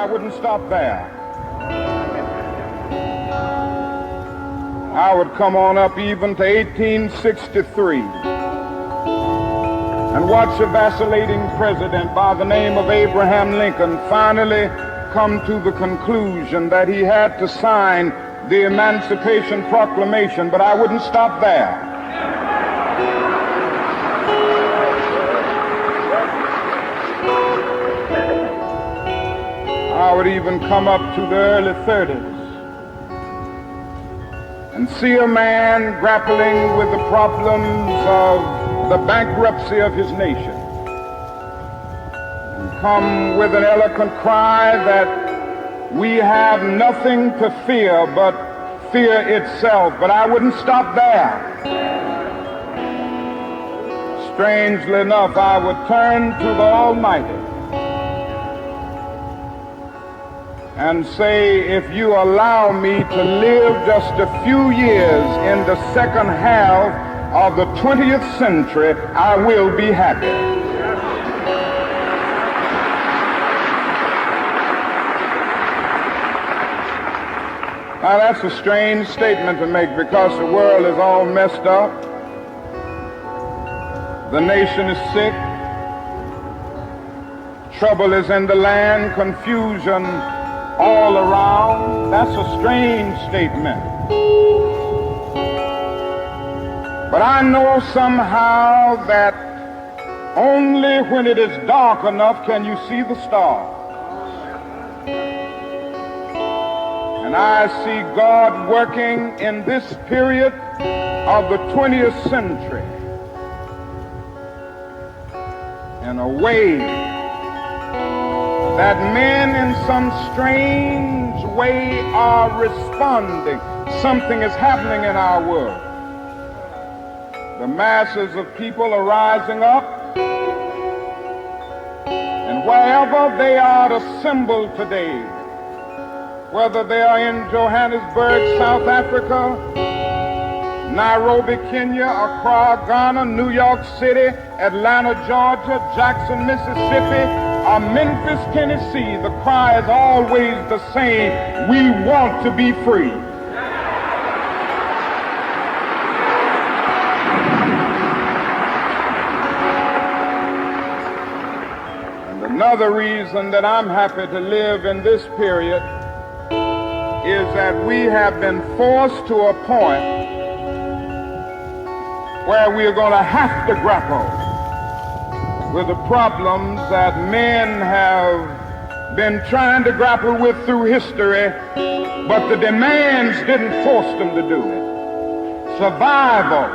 I wouldn't stop there. I would come on up even to 1863 and watch a vacillating president by the name of Abraham Lincoln finally come to the conclusion that he had to sign the Emancipation Proclamation, but I wouldn't stop there. I would even come up to the early 30s and see a man grappling with the problems of the bankruptcy of his nation, and come with an eloquent cry that we have nothing to fear but fear itself. But I wouldn't stop there. Strangely enough, I would turn to the Almighty and say, if you allow me to live just a few years in the second half of the 20th century, I will be happy. Now that's a strange statement to make because the world is all messed up. The nation is sick. Trouble is in the land, confusion all around. That's a strange statement. But I know somehow that only when it is dark enough can you see the stars. And I see God working in this period of the 20th century in a way that men in some strange way are responding. Something is happening in our world. The masses of people are rising up, and wherever they are assembled today, whether they are in Johannesburg, South Africa, Nairobi, Kenya, Accra, Ghana, New York City, Atlanta, Georgia, Jackson, Mississippi, or Memphis, Tennessee, the cry is always the same: we want to be free. And another reason that I'm happy to live in this period is that we have been forced to a point where we are going to have to grapple with the problems that men have been trying to grapple with through history, but the demands didn't force them to do it. Survival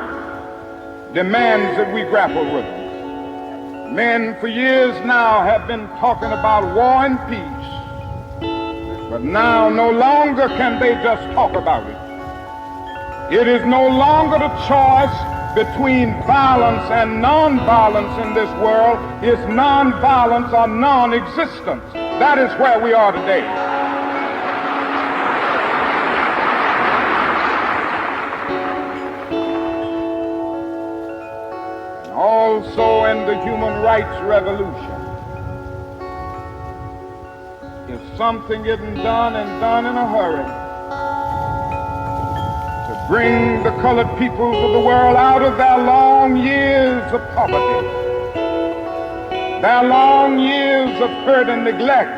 demands that we grapple with them. Men for years now have been talking about war and peace, but now no longer can they just talk about it. It is no longer the choice between violence and non-violence in this world. It's non-violence or non-existence. That is where we are today. And also in the human rights revolution, if something isn't done and done in a hurry, bring the colored peoples of the world out of their long years of poverty, their long years of hurt and neglect,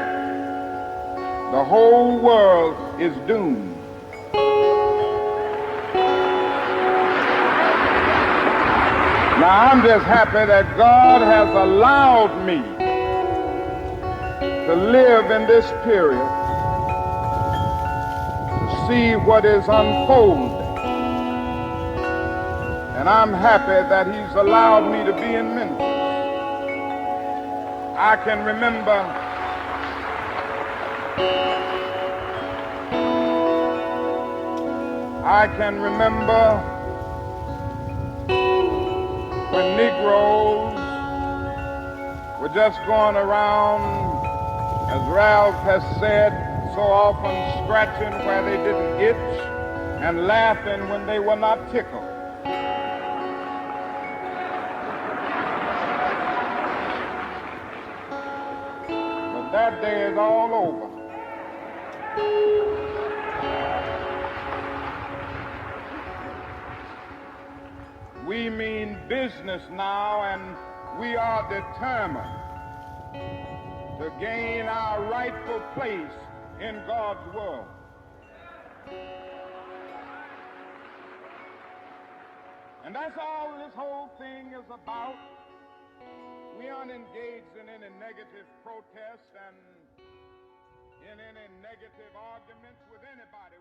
the whole world is doomed. Now I'm just happy that God has allowed me to live in this period to see what is unfolding. And I'm happy that he's allowed me to be in Memphis. I can remember when Negroes were just going around, as Ralph has said, so often scratching where they didn't itch and laughing when they were not tickled. That day is all over. business now, and we are determined to gain our rightful place in God's world. And that's all this whole thing is about. We aren't engaged in any negative protest and in any negative arguments with anybody.